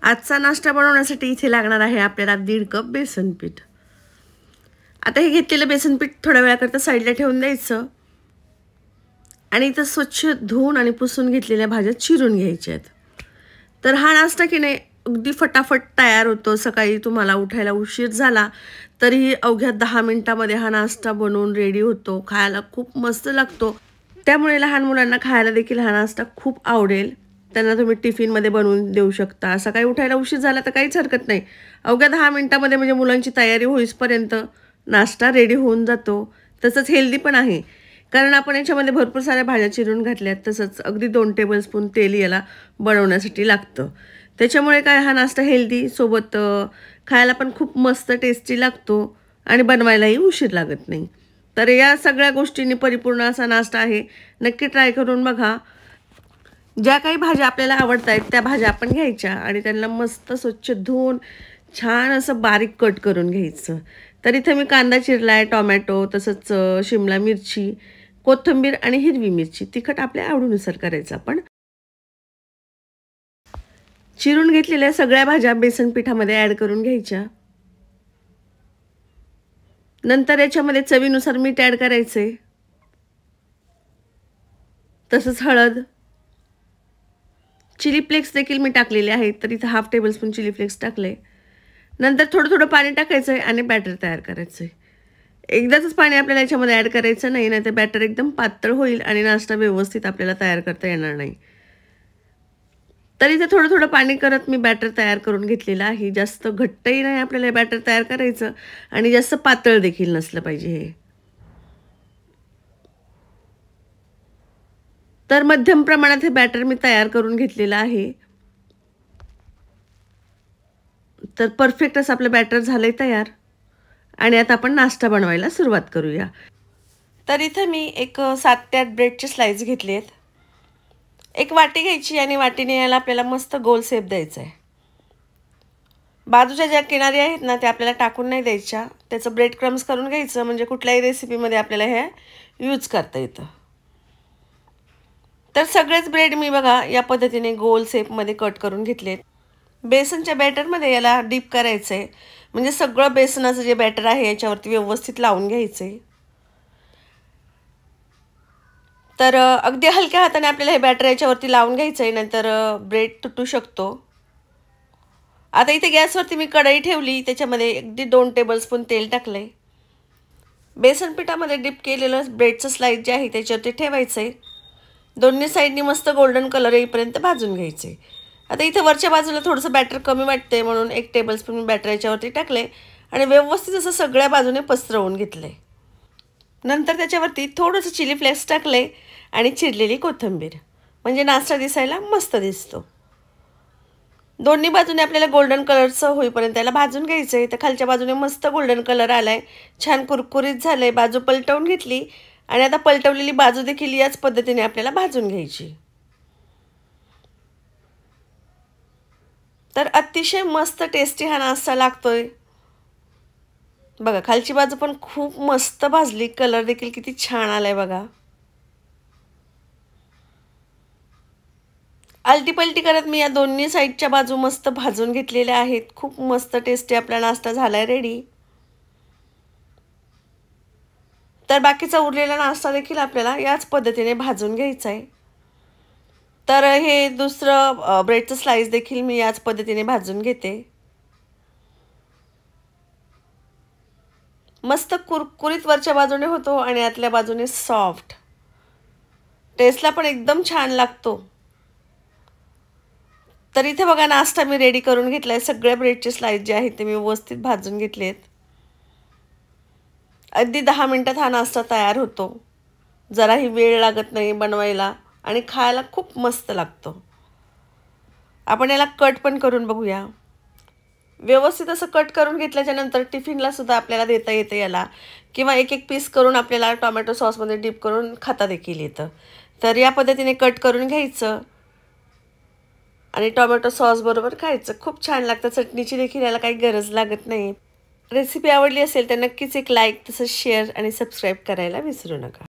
आजचा नाश्ता बनवण्यासाठी इथे लागणार आहे आपल्याला 1.5 कप बेसन पीठ। आता हे घेतलेलं बेसन पीठ थोड्या वेळाकरता साईडला ठेवून द्यायचं आणि इथं स्वच्छ धुवून आणि पुसून घेतलेल्या भाज्या चिरून घ्यायच्या आहेत। तर हा नाश्ता की नाही अगदी फटाफट तयार होतो। सकाळी तुम्हाला उठायला उशीर झाला तरीही अवघ्या 10 मिनिटांमध्ये हा नाश्ता बनवून रेडी होतो। खायला खूप मस्त लागतो, त्यामुळे लहान मुलांना खायला देखील हा नाश्ता खूप आवडेल। त्यांना तुम्ही टिफिनमध्ये बनवून देऊ शकता। सकाळी उठायला उशीर झाला तर काहीच हरकत नाही, अवघ्या 10 मिनिटांमध्ये म्हणजे मुलांची तयारी होईपर्यंत नाश्ता रेडी होऊन जातो। तसंच हेल्दी पण आहे, कारण आपण याच्यामध्ये भरपूर साऱ्या भाज्या चिरून घातल्यात। तसंच अगदी 2 टेबलस्पून तेल याला बनवण्यासाठी लागतं। त्याच्यामुळे काय हा नाश्ता हेल्दी सोबत खायला पण खूप मस्त टेस्टी लागतो आणि बनवायलाही उशीर लागत नाही। तर या सगळ्या गोष्टींनी परिपूर्ण असा नाश्ता आहे, नक्की ट्राय करून बघा। ज्या काही भाज्या आपल्याला आवडतात त्या भाज्या आपण घ्यायच्या आणि त्यांना मस्त स्वच्छ धुवून छान असं बारीक कट करून घ्यायचं। तर इथे मी कांदा चिरलाय, टोमॅटो, तसंच शिमला मिरची, कोथिंबीर आणि हिरवी मिरची, तिखट आपल्या आवडीनुसार करायचं आपण। चिरून घेतलेल्या सगळ्या भाज्या बेसन पिठामध्ये ॲड करून घ्यायच्या। नंतर याच्यामध्ये चवीनुसार मीठ ॲड करायचे, तसंच हळद, चिली फ्लेक्स देखील मी टाकलेले आहेत। तर इथं 1/2 टेबलस्पून चिली फ्लेक्स टाकले। नंतर थोडं थोडं पाणी टाकायचं आहे आणि बॅटर तयार करायचं आहे। एकदाच पाणी आपल्याला याच्यामध्ये ॲड करायचं नाही, नाहीतर बॅटर एकदम पातळ होईल आणि नाश्ता व्यवस्थित आपल्याला तयार करता येणार नाही। तर इथे थोडं थोडं पाणी करत मी बॅटर तयार करून घेतलेलं आहे। जास्त घट्टही नाही आपल्याला बॅटर तयार करायचं आणि जास्त पातळ देखील नसलं पाहिजे हे। तर मध्यम प्रमाणात हे बॅटर मी तयार करून घेतलेलं आहे। तर परफेक्ट असं आपलं बॅटर झालंय तयार आणि आता आपण नाश्ता बनवायला सुरुवात करूया। तर इथे मी एक 7 ते 8 ब्रेडचे स्लाइस घेतलेत। एक वाटी घ्यायची आणि वाटीने याला आपल्याला मस्त गोल शेप द्यायचा आहे। बाजूच्या ज्या किनारी आहेत ना त्या आपल्याला टाकून नाही द्यायच्या, त्याचं ब्रेड क्रम्स करून घ्यायचं, म्हणजे कुठल्याही रेसिपीमध्ये आपल्याला हे यूज करता येतं। तर सगळेच ब्रेड मी बघा या पद्धतीने गोल शेपमध्ये कट करून घेतलेत। बेसनच्या बॅटरमध्ये याला डीप करायचं आहे, म्हणजे सगळं बेसनाचं जे बॅटर आहे याच्यावरती व्यवस्थित लावून घ्यायचं आहे। तर अगदी हलक्या हाताने आपल्याला हे बॅटर याच्यावरती लावून घ्यायचं आहे, नंतर ब्रेड तुटू शकतो। आता इथे गॅसवरती मी कढई ठेवली, त्याच्यामध्ये अगदी 2 टेबलस्पून तेल टाकले। बेसन पिठामध्ये डिप केलेलं ब्रेडचं स्लाइस जे आहे त्याच्यावरती ठेवायचं आहे। दोन्ही साईडनी मस्त गोल्डन कलर येईपर्यंत भाजून घ्यायचे। आता इथे वरच्या बाजूला थोडंसं बॅटर कमी वाटते म्हणून 1 टेबलस्पून बॅटर याच्यावरती टाकले आणि व्यवस्थित असं सगळ्या बाजूने पसरवून घेतले। नंतर त्याच्यावरती थोडंसं चिली फ्लेक्स टाकले आणि चिरलेली कोथिंबीर, म्हणजे नाश्ता दिसायला मस्त दिसतो। दोन्ही बाजूने आपल्याला गोल्डन कलरचं होईपर्यंत त्याला भाजून घ्यायचं आहे। तर खालच्या बाजूने मस्त गोल्डन कलर आलाय, छान कुरकुरीत झालंय। बाजू पलटवून घेतली आणि आता पलटवलेली बाजू देखील याच पद्धतीने आपल्याला भाजून घ्यायची। तर अतिशय मस्त टेस्टी हा नाश्ता लागतोय बघा। खालची बाजू पण खूप मस्त भाजली, कलर देखील किती छान आलाय बघा। आलटी पलटी करत मी या दोन्ही साईडच्या बाजू मस्त भाजून घेतलेल्या आहेत। खूप मस्त टेस्टी आपला नाश्ता झालाय रेडी। तर बाकीचा उरलेला नाश्ता देखील आपल्याला याच पद्धतीने भाजून घ्यायचा आहे। तर हे दुसरं ब्रेडचं स्लाइस देखील मी याच पद्धतीने भाजून घेते। मस्त कुरकुरीत वरच्या बाजूने होतो आणि आतल्या बाजूने सॉफ्ट, टेस्टला पण एकदम छान लागतो। तर इथे बघा नाश्ता मी रेडी करून घेतलाय। सगळ्या ब्रेडचे स्लाइस जे आहेत ते मी व्यवस्थित भाजून घेतलेत। अगदी 10 मिनिटात हा नाश्ता तयार होतो, जराही वेळ लागत नाही बनवायला आणि खायला खूप मस्त लागतो। आपण याला कट पण करून बघूया। व्यवस्थित असं कट करून घेतल्याच्या नंतर टिफिनला सुद्धा आपल्याला देता येतं याला, किंवा एक एक पीस करून आपल्याला टोमॅटो सॉसमध्ये डिप करून खाता देखील येतं। तर या पद्धतीने कट करून घ्यायचं आणि टोमॅटो सॉस बरोबर खायचं, खूप छान लागतं। चटणीची देखील याला काही गरज लागत नाही। रेसिपी आवडली असेल तर नक्कीच एक लाईक, तसंच शेअर आणि सबस्क्राईब करायला विसरू नका।